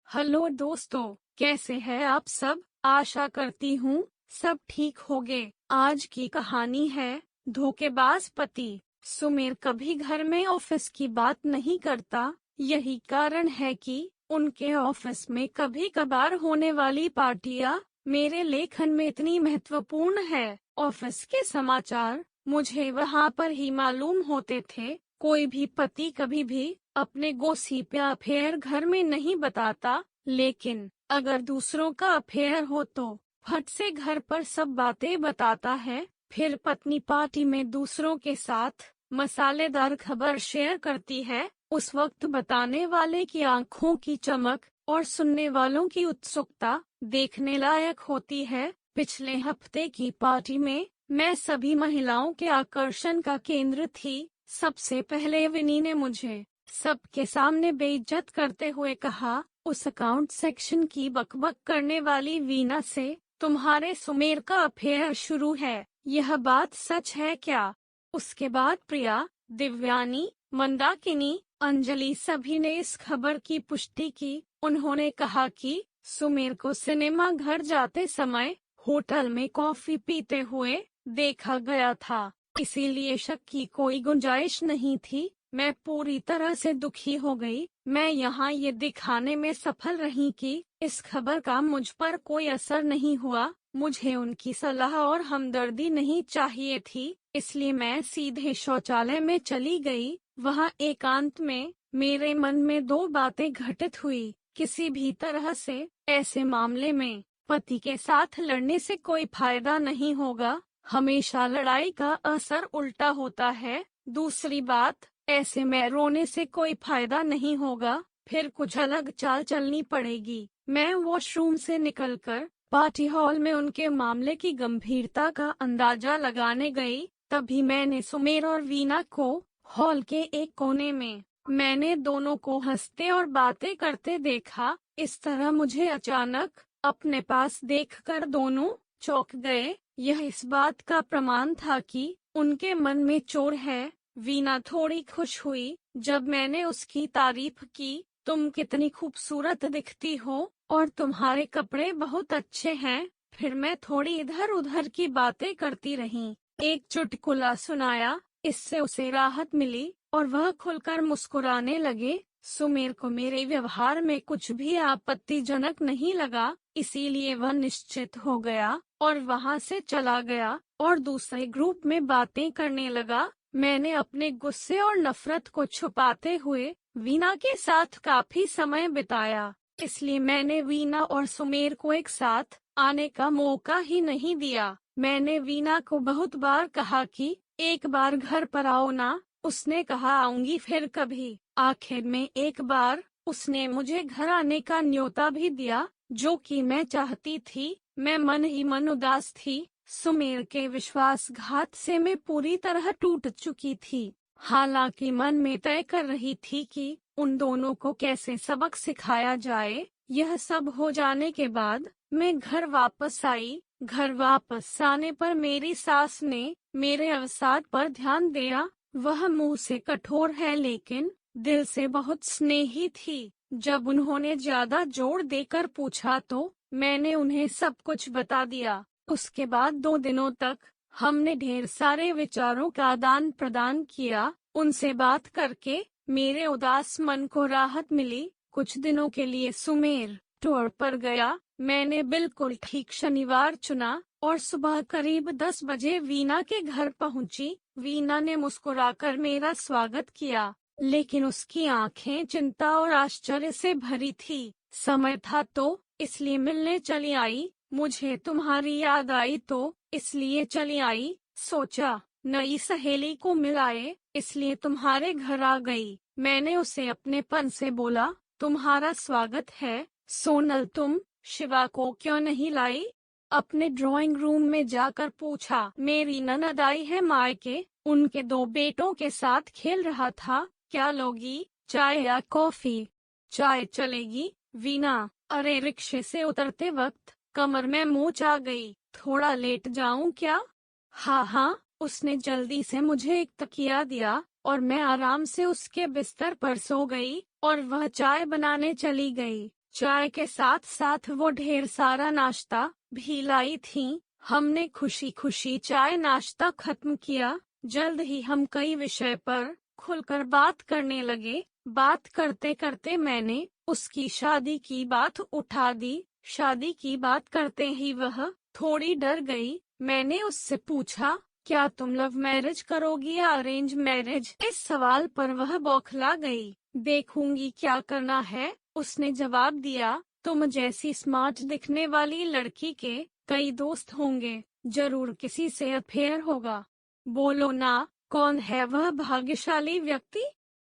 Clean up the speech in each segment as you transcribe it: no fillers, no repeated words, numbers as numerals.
Hello दोस्तों, कैसे हैं आप सब। आशा करती हूँ सब ठीक होंगे। आज की कहानी है धोखेबाज पति। सुमेर कभी घर में ऑफिस की बात नहीं करता। यही कारण है कि उनके ऑफिस में कभी कभार होने वाली पार्टियां मेरे लेखन में इतनी महत्वपूर्ण है। ऑफिस के समाचार मुझे वहाँ पर ही मालूम होते थे। कोई भी पति कभी भी अपने गॉसिप या अफेयर घर में नहीं बताता, लेकिन अगर दूसरों का अफेयर हो तो फट से घर पर सब बातें बताता है। फिर पत्नी पार्टी में दूसरों के साथ मसालेदार खबर शेयर करती है। उस वक्त बताने वाले की आंखों की चमक और सुनने वालों की उत्सुकता देखने लायक होती है। पिछले हफ्ते की पार्टी में मैं सभी महिलाओं के आकर्षण का केंद्र थी। सबसे पहले विनी ने मुझे सबके सामने बेइज्जत करते हुए कहा, उस अकाउंट सेक्शन की बकबक करने वाली वीना से तुम्हारे सुमेर का अफेयर शुरू है, यह बात सच है क्या। उसके बाद प्रिया, दिव्यानी, मंदाकिनी, अंजलि सभी ने इस खबर की पुष्टि की। उन्होंने कहा कि सुमेर को सिनेमा घर जाते समय होटल में कॉफी पीते हुए देखा गया था, इसीलिए शक की कोई गुंजाइश नहीं थी। मैं पूरी तरह से दुखी हो गई। मैं यहाँ ये दिखाने में सफल रही कि इस खबर का मुझ पर कोई असर नहीं हुआ। मुझे उनकी सलाह और हमदर्दी नहीं चाहिए थी, इसलिए मैं सीधे शौचालय में चली गई। वहाँ एकांत में मेरे मन में दो बातें घटित हुई। किसी भी तरह से ऐसे मामले में पति के साथ लड़ने से कोई फायदा नहीं होगा। हमेशा लड़ाई का असर उल्टा होता है। दूसरी बात, ऐसे में रोने से कोई फायदा नहीं होगा, फिर कुछ अलग चाल चलनी पड़ेगी। मैं वॉशरूम से निकलकर पार्टी हॉल में उनके मामले की गंभीरता का अंदाजा लगाने गई। तभी मैंने सुमेर और वीना को हॉल के एक कोने में, मैंने दोनों को हंसते और बातें करते देखा। इस तरह मुझे अचानक अपने पास देखकर दोनों चौंक गए। यह इस बात का प्रमाण था कि उनके मन में चोर है। वीना थोड़ी खुश हुई जब मैंने उसकी तारीफ की। तुम कितनी खूबसूरत दिखती हो और तुम्हारे कपड़े बहुत अच्छे हैं। फिर मैं थोड़ी इधर उधर की बातें करती रही। एक चुटकुला सुनाया, इससे उसे राहत मिली और वह खुलकर मुस्कुराने लगे। सुमेर को मेरे व्यवहार में कुछ भी आपत्तिजनक नहीं लगा, इसीलिए वह निश्चित हो गया और वहां से चला गया और दूसरे ग्रुप में बातें करने लगा। मैंने अपने गुस्से और नफरत को छुपाते हुए वीना के साथ काफी समय बिताया, इसलिए मैंने वीना और सुमेर को एक साथ आने का मौका ही नहीं दिया। मैंने वीना को बहुत बार कहा कि एक बार घर पर आओ ना। उसने कहा आऊंगी फिर कभी। आखिर में एक बार उसने मुझे घर आने का न्योता भी दिया, जो कि मैं चाहती थी। मैं मन ही मन उदास थी। सुमेर के विश्वासघात से मैं पूरी तरह टूट चुकी थी। हालांकि मन में तय कर रही थी कि उन दोनों को कैसे सबक सिखाया जाए। यह सब हो जाने के बाद मैं घर वापस आई। घर वापस आने पर मेरी सास ने मेरे अवसाद पर ध्यान दिया। वह मुंह से कठोर है लेकिन दिल से बहुत स्नेही थी। जब उन्होंने ज्यादा जोर देकर पूछा तो मैंने उन्हें सब कुछ बता दिया। उसके बाद 2 दिनों तक हमने ढेर सारे विचारों का आदान प्रदान किया। उनसे बात करके मेरे उदास मन को राहत मिली। कुछ दिनों के लिए सुमेर टूर पर गया। मैंने बिल्कुल ठीक शनिवार चुना और सुबह करीब 10 बजे वीना के घर पहुंची। वीना ने मुस्कुराकर मेरा स्वागत किया, लेकिन उसकी आंखें चिंता और आश्चर्य से भरी थी। समय था तो इसलिए मिलने चली आई। मुझे तुम्हारी याद आई तो इसलिए चली आई। सोचा नई सहेली को मिलाए, इसलिए तुम्हारे घर आ गई। मैंने उसे अपनेपन से बोला, तुम्हारा स्वागत है। सोनल, तुम शिवा को क्यों नहीं लाई। अपने ड्राइंग रूम में जाकर पूछा। मेरी ननद आई है मायके, उनके 2 बेटों के साथ खेल रहा था। क्या लोगी, चाय या कॉफी। चाय चलेगी। वीना, अरे रिक्शे से उतरते वक्त कमर में मोच आ गई, थोड़ा लेट जाऊं क्या। हाँ हाँ, उसने जल्दी से मुझे एक तकिया दिया और मैं आराम से उसके बिस्तर पर सो गई और वह चाय बनाने चली गई। चाय के साथ साथ वो ढेर सारा नाश्ता भी लाई थीं। हमने खुशी खुशी चाय नाश्ता खत्म किया। जल्द ही हम कई विषय पर खुलकर बात करने लगे। बात करते करते मैंने उसकी शादी की बात उठा दी। शादी की बात करते ही वह थोड़ी डर गई। मैंने उससे पूछा, क्या तुम लव मैरिज करोगी या अरेंज मैरिज? इस सवाल पर वह बौखला गई। देखूंगी क्या करना है, उसने जवाब दिया। तुम जैसी स्मार्ट दिखने वाली लड़की के कई दोस्त होंगे, जरूर किसी से अफेयर होगा। बोलो ना, कौन है वह भाग्यशाली व्यक्ति?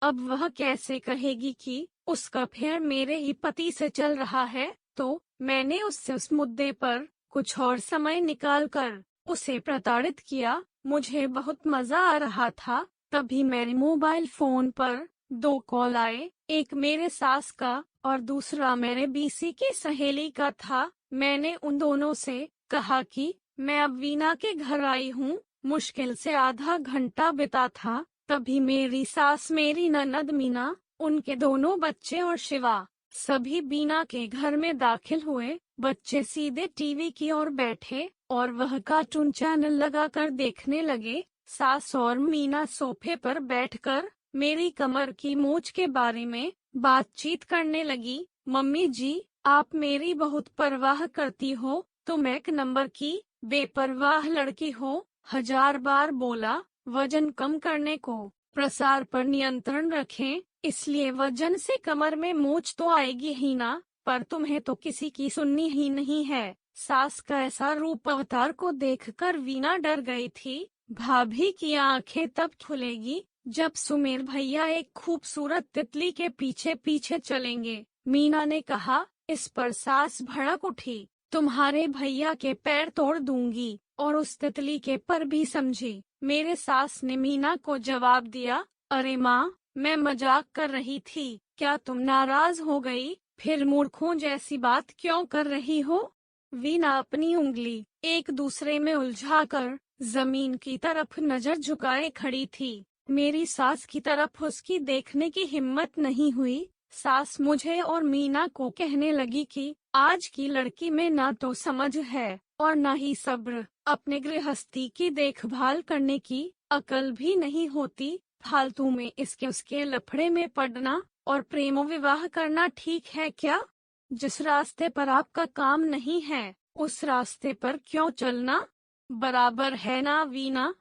अब वह कैसे कहेगी कि उसका अफेयर मेरे ही पति से चल रहा है? तो मैंने उससे उस मुद्दे पर कुछ और समय निकालकर उसे प्रताड़ित किया। मुझे बहुत मजा आ रहा था। तभी मेरे मोबाइल फोन पर 2 कॉल आए। एक मेरे सास का और दूसरा मेरे बीसी की सहेली का था। मैंने उन दोनों से कहा कि मैं अब वीना के घर आई हूँ। मुश्किल से आधा घंटा बिता था। तभी मेरी सास, मेरी ननद मीना, उनके दोनों बच्चे और शिवा सभी बीना के घर में दाखिल हुए। बच्चे सीधे टीवी की ओर बैठे और वह कार्टून चैनल लगाकर देखने लगे। सास और मीना सोफे पर बैठकर मेरी कमर की मोच के बारे में बातचीत करने लगी। मम्मी जी, आप मेरी बहुत परवाह करती हो। तुम एक नंबर की बेपरवाह लड़की हो। 1000 बार बोला वजन कम करने को, प्रसार पर नियंत्रण रखें, इसलिए वजन से कमर में मोच तो आएगी ही ना, पर तुम्हें तो किसी की सुननी ही नहीं है। सास का ऐसा रूप अवतार को देखकर वीना डर गई थी। भाभी की आंखें तब खुलेगी जब सुमेर भैया एक खूबसूरत तितली के पीछे पीछे चलेंगे। मीना ने कहा। इस पर सास भड़क उठी, तुम्हारे भैया के पैर तोड़ दूंगी, और उस तितली के पर भी समझी। मेरे सास ने मीना को जवाब दिया, अरे माँ, मैं मजाक कर रही थी, क्या तुम नाराज हो गई? फिर मूर्खों जैसी बात क्यों कर रही हो? वीना अपनी उंगली एक दूसरे में उलझाकर जमीन की तरफ नजर झुकाए खड़ी थी। मेरी सास की तरफ उसकी देखने की हिम्मत नहीं हुई। सास मुझे और मीना को कहने लगी कि आज की लड़की में ना तो समझ है और ना ही सब्र। अपने गृहस्थी की देखभाल करने की अकल भी नहीं होती। फालतू में इसके उसके लफड़े में पड़ना और प्रेम विवाह करना ठीक है क्या? जिस रास्ते पर आपका काम नहीं है, उस रास्ते पर क्यों चलना? बराबर है ना वीना?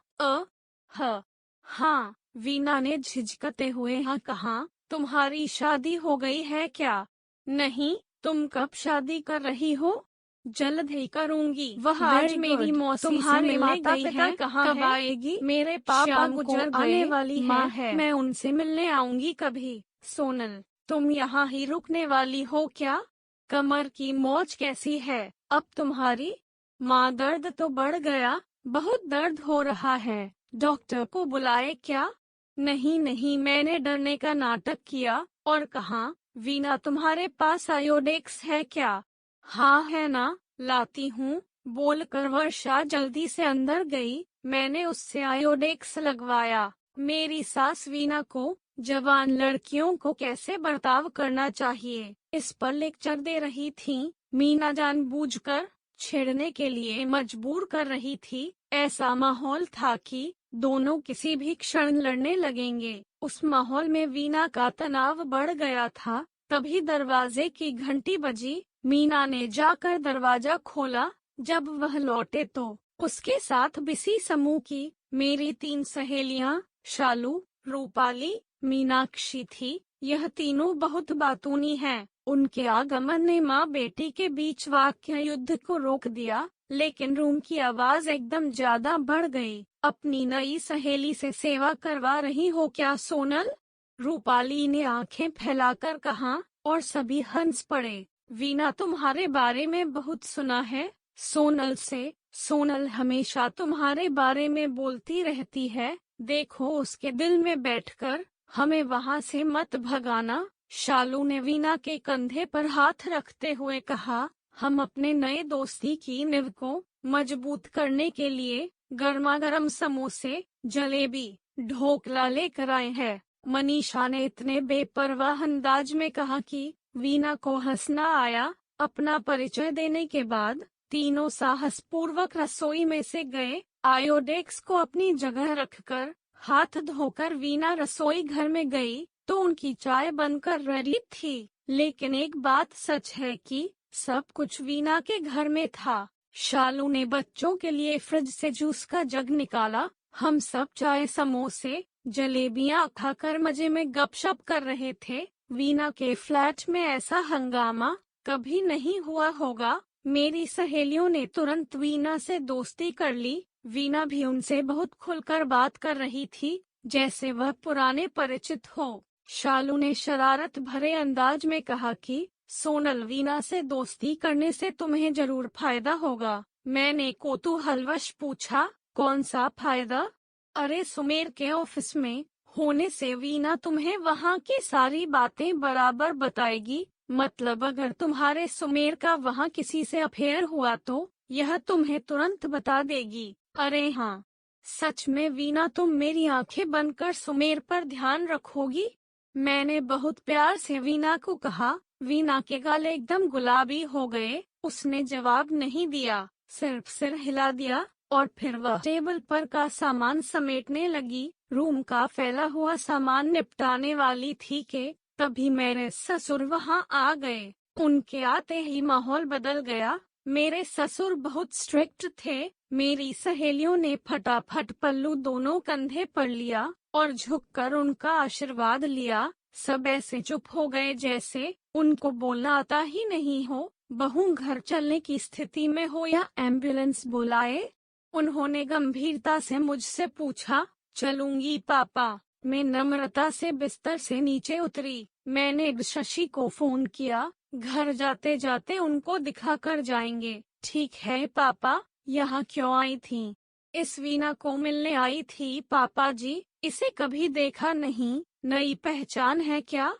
हाँ, वीना ने झिझकते हुए हाँ कहा। तुम्हारी शादी हो गई है क्या? नहीं, तुम कब शादी कर रही हो? जल्द ही करूंगी। वह आज मेरी मौसी से मिलने गई है। कब आएगी? मेरे पापा गुजर गए, आने वाली माँ है। मैं उनसे मिलने आऊंगी कभी। सोनल, तुम यहाँ ही रुकने वाली हो क्या? कमर की मोच कैसी है अब तुम्हारी? माँ, दर्द तो बढ़ गया, बहुत दर्द हो रहा है। डॉक्टर को बुलाए क्या? नहीं नहीं, मैंने डरने का नाटक किया और कहा, वीना तुम्हारे पास आयोडेक्स है क्या? हाँ है ना, लाती हूँ, बोलकर वर्षा जल्दी से अंदर गई। मैंने उससे आयोडेक्स लगवाया। मेरी सास वीना को जवान लड़कियों को कैसे बर्ताव करना चाहिए, इस पर लेक्चर दे रही थी। मीना जानबूझकर छेड़ने के लिए मजबूर कर रही थी। ऐसा माहौल था कि दोनों किसी भी क्षण लड़ने लगेंगे। उस माहौल में वीना का तनाव बढ़ गया था। तभी दरवाजे की घंटी बजी। मीना ने जाकर दरवाजा खोला। जब वह लौटे तो उसके साथ बिसी समूह की मेरी 3 सहेलियां शालू, रूपाली, मीनाक्षी थी। यह तीनों बहुत बातूनी हैं। उनके आगमन ने माँ बेटी के बीच वाक्य युद्ध को रोक दिया, लेकिन रूम की आवाज एकदम ज्यादा बढ़ गई। अपनी नई सहेली से सेवा करवा रही हो क्या सोनल? रूपाली ने आंखें फैलाकर कहा, और सभी हंस पड़े। वीना तुम्हारे बारे में बहुत सुना है सोनल से। सोनल हमेशा तुम्हारे बारे में बोलती रहती है। देखो उसके दिल में बैठकर हमें वहाँ से मत भगाना। शालू ने वीना के कंधे पर हाथ रखते हुए कहा, हम अपने नए दोस्ती की नींव को मजबूत करने के लिए गर्मा-गर्म समोसे, जलेबी, ढोकला लेकर आए हैं। मनीषा ने इतने बेपरवाह अंदाज में कहा कि वीना को हंसना आया। अपना परिचय देने के बाद तीनों साहसपूर्वक रसोई में से गए। आयोडेक्स को अपनी जगह रखकर हाथ धोकर वीना रसोई घर में गई तो उनकी चाय बनकर रेडी थी। लेकिन एक बात सच है कि सब कुछ वीना के घर में था। शालू ने बच्चों के लिए फ्रिज से जूस का जग निकाला। हम सब चाय, समोसे, जलेबियां खाकर मजे में गपशप कर रहे थे। वीना के फ्लैट में ऐसा हंगामा कभी नहीं हुआ होगा। मेरी सहेलियों ने तुरंत वीना से दोस्ती कर ली। वीना भी उनसे बहुत खुलकर बात कर रही थी, जैसे वह पुराने परिचित हो। शालू ने शरारत भरे अंदाज में कहा कि सोनल, वीना से दोस्ती करने से तुम्हें जरूर फायदा होगा। मैंने कौतूहलवश पूछा, कौन सा फायदा? अरे, सुमेर के ऑफिस में होने से वीना तुम्हें वहाँ की सारी बातें बराबर बताएगी। मतलब अगर तुम्हारे सुमेर का वहाँ किसी से अफेयर हुआ तो यह तुम्हें तुरंत बता देगी। अरे हाँ, सच में वीना, तुम मेरी आंखें बनकर सुमेर पर ध्यान रखोगी? मैंने बहुत प्यार से वीना को कहा। वीना के गाल एकदम गुलाबी हो गए। उसने जवाब नहीं दिया, सिर्फ सिर हिला दिया और फिर वह टेबल पर का सामान समेटने लगी। रूम का फैला हुआ सामान निपटाने वाली थी कि तभी मेरे ससुर वहां आ गए। उनके आते ही माहौल बदल गया। मेरे ससुर बहुत स्ट्रिक्ट थे। मेरी सहेलियों ने फटाफट पल्लू दोनों कंधे पर लिया और झुककर उनका आशीर्वाद लिया। सब ऐसे चुप हो गए जैसे उनको बोलना आता ही नहीं हो। बहू घर चलने की स्थिति में हो या एम्बुलेंस बुलाए? उन्होंने गंभीरता से मुझसे पूछा। चलूंगी पापा। मैं नम्रता से बिस्तर से नीचे उतरी। मैंने शशि को फोन किया, घर जाते जाते उनको दिखा कर जाएंगे। ठीक है पापा। यहाँ क्यों आई थी? इस वीना को मिलने आई थी पापा जी। इसे कभी देखा नहीं। नई पहचान है क्या?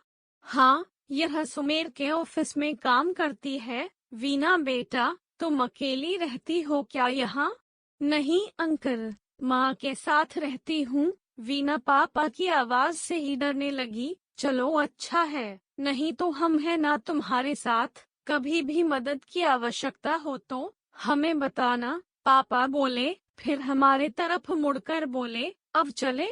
हाँ, यह सुमेर के ऑफिस में काम करती है। वीना बेटा, तुम अकेली रहती हो क्या यहाँ? नहीं अंकल, माँ के साथ रहती हूँ। वीना पापा की आवाज से ही डरने लगी। चलो अच्छा है, नहीं तो हम हैं ना तुम्हारे साथ। कभी भी मदद की आवश्यकता हो तो हमें बताना। पापा बोले, फिर हमारे तरफ मुड़कर बोले, अब चले?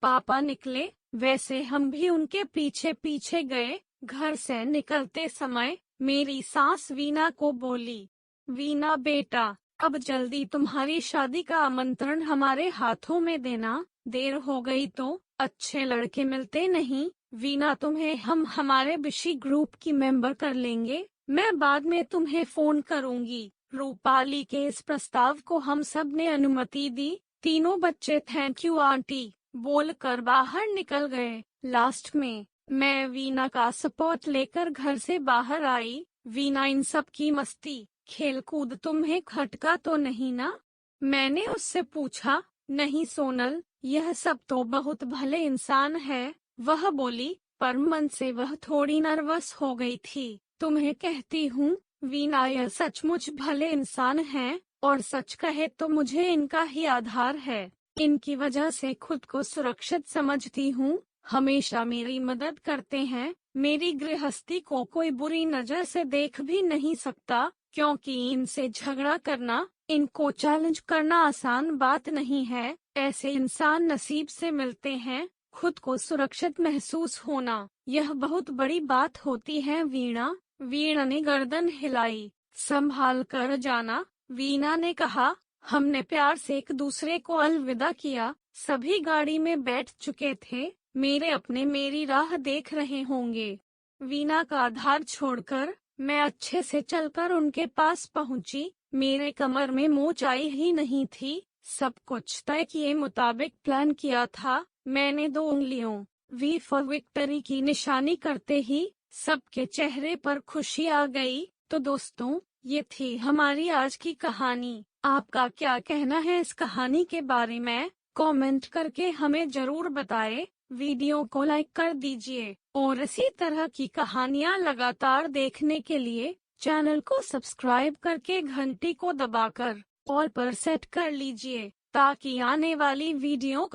पापा निकले। वैसे हम भी उनके पीछे पीछे गए। घर से निकलते समय मेरी सास वीना को बोली, वीना बेटा, अब जल्दी तुम्हारी शादी का आमंत्रण हमारे हाथों में देना। देर हो गई तो अच्छे लड़के मिलते नहीं। वीना, तुम्हें हम हमारे विशी ग्रुप की मेंबर कर लेंगे। मैं बाद में तुम्हें फोन करूंगी। रूपाली के इस प्रस्ताव को हम सब ने अनुमति दी। तीनों बच्चे थैंक यू आंटी बोलकर बाहर निकल गए। लास्ट में मैं वीना का सपोर्ट लेकर घर से बाहर आई। वीना, इन सब की मस्ती खेलकूद तुम्हें खटका तो नहीं ना? मैंने उससे पूछा। नहीं सोनल, यह सब तो बहुत भले इंसान है, वह बोली। पर मन से वह थोड़ी नर्वस हो गई थी। तुम्हें कहती हूँ वीना, यह सचमुच भले इंसान हैं और सच कहे तो मुझे इनका ही आधार है। इनकी वजह से खुद को सुरक्षित समझती हूँ। हमेशा मेरी मदद करते हैं। मेरी गृहस्थी को कोई बुरी नजर से देख भी नहीं सकता, क्योंकि इनसे झगड़ा करना, इनको चैलेंज करना आसान बात नहीं है। ऐसे इंसान नसीब से मिलते हैं। खुद को सुरक्षित महसूस होना, यह बहुत बड़ी बात होती है वीणा। वीणा ने गर्दन हिलाई। संभाल कर जाना, वीणा ने कहा। हमने प्यार से एक दूसरे को अलविदा किया। सभी गाड़ी में बैठ चुके थे। मेरे अपने मेरी राह देख रहे होंगे। वीणा का आधार छोड़कर मैं अच्छे से चलकर उनके पास पहुंची। मेरे कमर में मोचाई ही नहीं थी। सब कुछ तय किए मुताबिक प्लान किया था। मैंने 2 उंगलियों वी फॉर विक्ट्री की निशानी करते ही सबके चेहरे पर खुशी आ गई। तो दोस्तों, ये थी हमारी आज की कहानी। आपका क्या कहना है इस कहानी के बारे में? कमेंट करके हमें जरूर बताएं। वीडियो को लाइक कर दीजिए और इसी तरह की कहानियाँ लगातार देखने के लिए चैनल को सब्सक्राइब करके घंटी को दबाकर ऑल पर सेट कर लीजिए, ताकि आने वाली वीडियो